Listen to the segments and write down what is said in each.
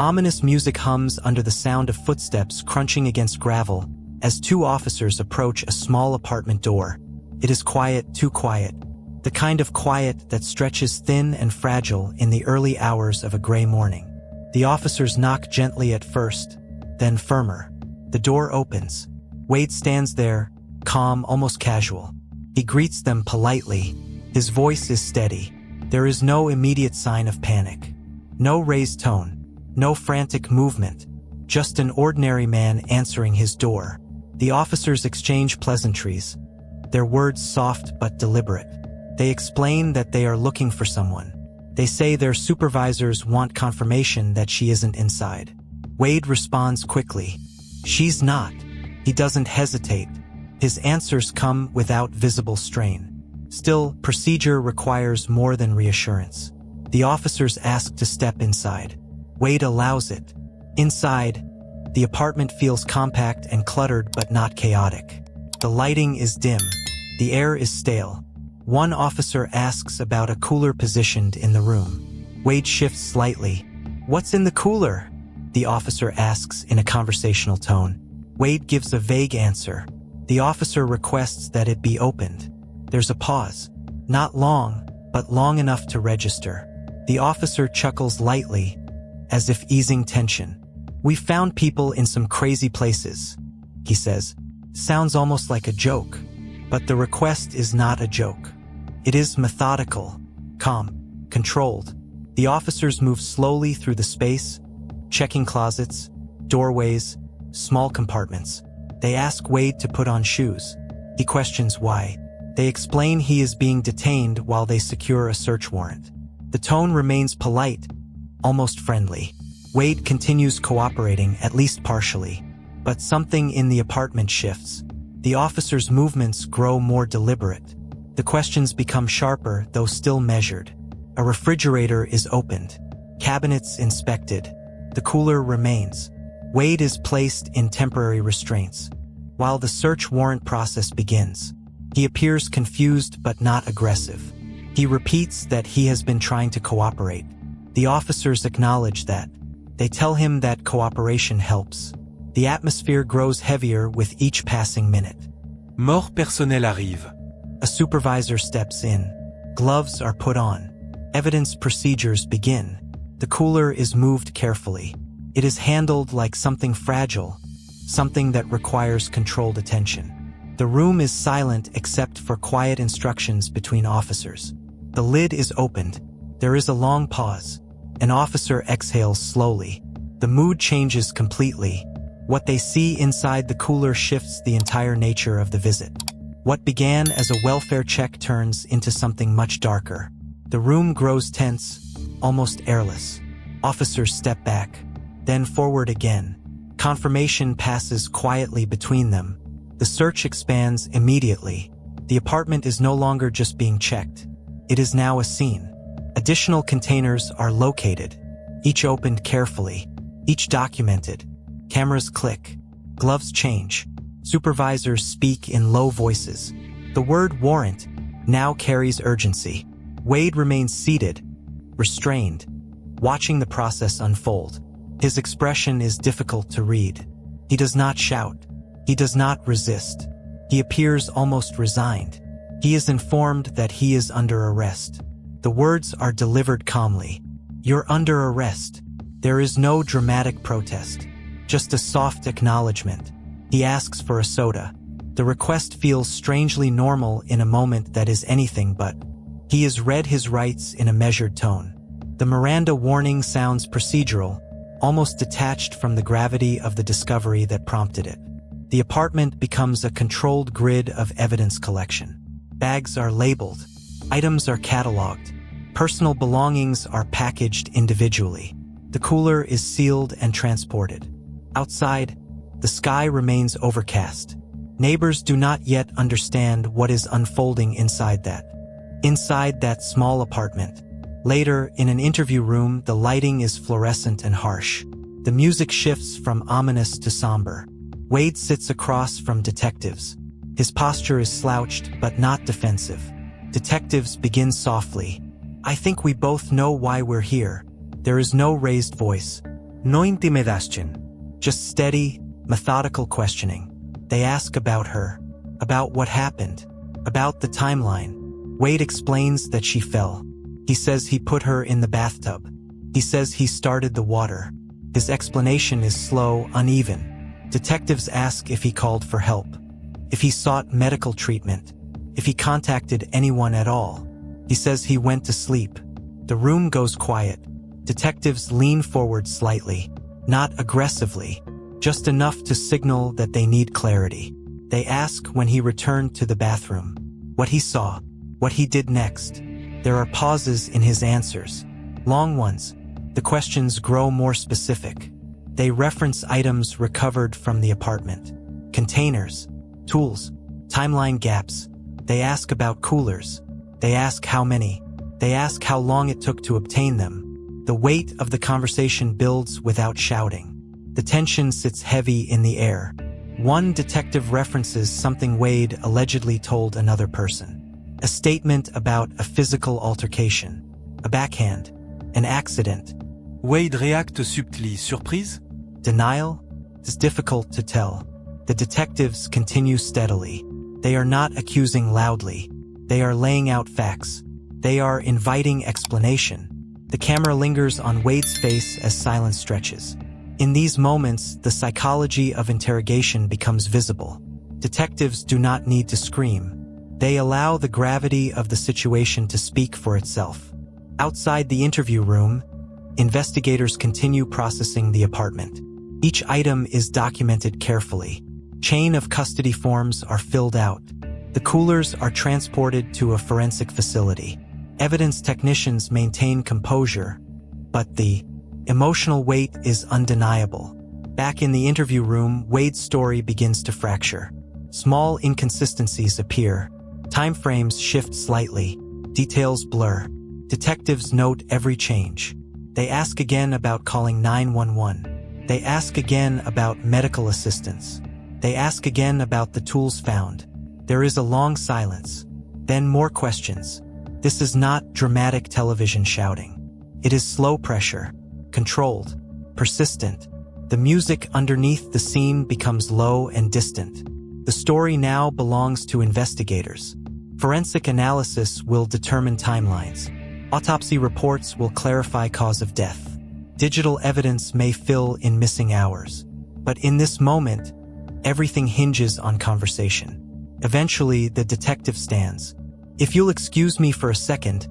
Ominous music hums under the sound of footsteps crunching against gravel as two officers approach a small apartment door. It is quiet, too quiet. The kind of quiet that stretches thin and fragile in the early hours of a gray morning. The officers knock gently at first, then firmer. The door opens. Wade stands there, calm, almost casual. He greets them politely. His voice is steady. There is no immediate sign of panic. No raised tone. No frantic movement. Just an ordinary man answering his door. The officers exchange pleasantries, their words soft but deliberate. They explain that they are looking for someone. They say their supervisors want confirmation that she isn't inside. Wade responds quickly. She's not. He doesn't hesitate. His answers come without visible strain. Still, procedure requires more than reassurance. The officers ask to step inside. Wade allows it. Inside, the apartment feels compact and cluttered but not chaotic. The lighting is dim. The air is stale. One officer asks about a cooler positioned in the room. Wade shifts slightly. "What's in the cooler?" the officer asks in a conversational tone. Wade gives a vague answer. The officer requests that it be opened. There's a pause. Not long, but long enough to register. The officer chuckles lightly, as if easing tension. "We found people in some crazy places," he says. Sounds almost like a joke. But the request is not a joke. It is methodical, calm, controlled. The officers move slowly through the space, checking closets, doorways, small compartments. They ask Wade to put on shoes. He questions why. They explain he is being detained while they secure a search warrant. The tone remains polite, almost friendly. Wade continues cooperating, at least partially. But something in the apartment shifts. The officers' movements grow more deliberate. The questions become sharper, though still measured. A refrigerator is opened. Cabinets inspected. The cooler remains. Wade is placed in temporary restraints, while the search warrant process begins. He appears confused but not aggressive. He repeats that he has been trying to cooperate. The officers acknowledge that. They tell him that cooperation helps. The atmosphere grows heavier with each passing minute. Mort personnel arrive. A supervisor steps in. Gloves are put on. Evidence procedures begin. The cooler is moved carefully. It is handled like something fragile, something that requires controlled attention. The room is silent except for quiet instructions between officers. The lid is opened. There is a long pause. An officer exhales slowly. The mood changes completely. What they see inside the cooler shifts the entire nature of the visit. What began as a welfare check turns into something much darker. The room grows tense, almost airless. Officers step back, then forward again. Confirmation passes quietly between them. The search expands immediately. The apartment is no longer just being checked. It is now a scene. Additional containers are located, each opened carefully, each documented. Cameras click. Gloves change. Supervisors speak in low voices. The word warrant now carries urgency. Wade remains seated, restrained, watching the process unfold. His expression is difficult to read. He does not shout. He does not resist. He appears almost resigned. He is informed that he is under arrest. The words are delivered calmly. "You're under arrest." There is no dramatic protest. Just a soft acknowledgement. He asks for a soda. The request feels strangely normal in a moment that is anything but. He has read his rights in a measured tone. The Miranda warning sounds procedural, almost detached from the gravity of the discovery that prompted it. The apartment becomes a controlled grid of evidence collection. Bags are labeled. Items are cataloged. Personal belongings are packaged individually. The cooler is sealed and transported. Outside, the sky remains overcast. Neighbors do not yet understand what is unfolding inside that small apartment. Later, in an interview room, the lighting is fluorescent and harsh. The music shifts from ominous to somber. Wade sits across from detectives. His posture is slouched, but not defensive. Detectives begin softly. "I think we both know why we're here." There is no raised voice. No intimidación. Just steady, methodical questioning. They ask about her, about what happened, about the timeline. Wade explains that she fell. He says he put her in the bathtub. He says he started the water. His explanation is slow, uneven. Detectives ask if he called for help, if he sought medical treatment, if he contacted anyone at all. He says he went to sleep. The room goes quiet. Detectives lean forward slightly, not aggressively, just enough to signal that they need clarity. They ask when he returned to the bathroom, what he saw, what he did next. There are pauses in his answers, long ones. The questions grow more specific. They reference items recovered from the apartment, containers, tools, timeline gaps. They ask about coolers. They ask how many. They ask how long it took to obtain them. The weight of the conversation builds without shouting. The tension sits heavy in the air. One detective references something Wade allegedly told another person. A statement about a physical altercation, a backhand, an accident. Wade réacte subtly, surprise? Denial? It's difficult to tell. The detectives continue steadily. They are not accusing loudly. They are laying out facts. They are inviting explanation. The camera lingers on Wade's face as silence stretches. In these moments, the psychology of interrogation becomes visible. Detectives do not need to scream. They allow the gravity of the situation to speak for itself. Outside the interview room, investigators continue processing the apartment. Each item is documented carefully. Chain of custody forms are filled out. The coolers are transported to a forensic facility. Evidence technicians maintain composure, but the emotional weight is undeniable. Back in the interview room, Wade's story begins to fracture. Small inconsistencies appear. Time frames shift slightly. Details blur. Detectives note every change. They ask again about calling 911. They ask again about medical assistance. They ask again about the tools found. There is a long silence. Then more questions. This is not dramatic television shouting. It is slow pressure, controlled, persistent. The music underneath the scene becomes low and distant. The story now belongs to investigators. Forensic analysis will determine timelines. Autopsy reports will clarify cause of death. Digital evidence may fill in missing hours. But in this moment, everything hinges on conversation. Eventually, the detective stands. If you'll excuse me for a second,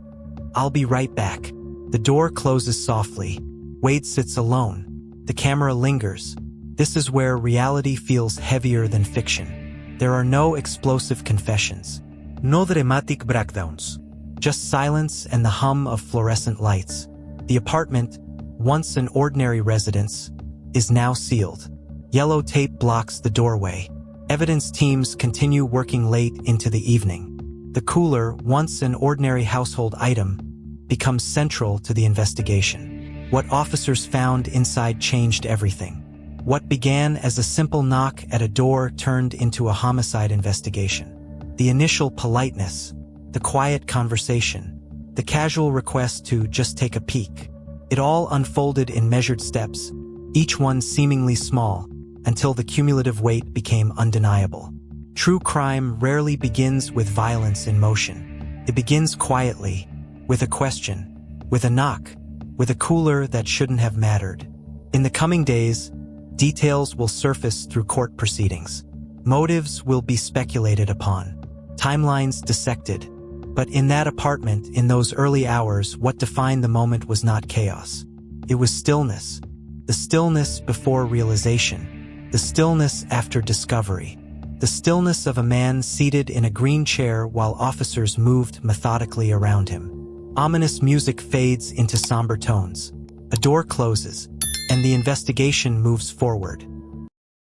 I'll be right back. The door closes softly. Wade sits alone. The camera lingers. This is where reality feels heavier than fiction. There are no explosive confessions. No dramatic breakdowns. Just silence and the hum of fluorescent lights. The apartment, once an ordinary residence, is now sealed. Yellow tape blocks the doorway. Evidence teams continue working late into the evening. The cooler, once an ordinary household item, becomes central to the investigation. What officers found inside changed everything. What began as a simple knock at a door turned into a homicide investigation. The initial politeness, the quiet conversation, the casual request to just take a peek. It all unfolded in measured steps, each one seemingly small, until the cumulative weight became undeniable. True crime rarely begins with violence in motion. It begins quietly, with a question, with a knock, with a cooler that shouldn't have mattered. In the coming days, details will surface through court proceedings. Motives will be speculated upon. Timelines dissected. But in that apartment, in those early hours, what defined the moment was not chaos. It was stillness. The stillness before realization. The stillness after discovery. The stillness of a man seated in a green chair while officers moved methodically around him. Ominous music fades into somber tones. A door closes, and the investigation moves forward.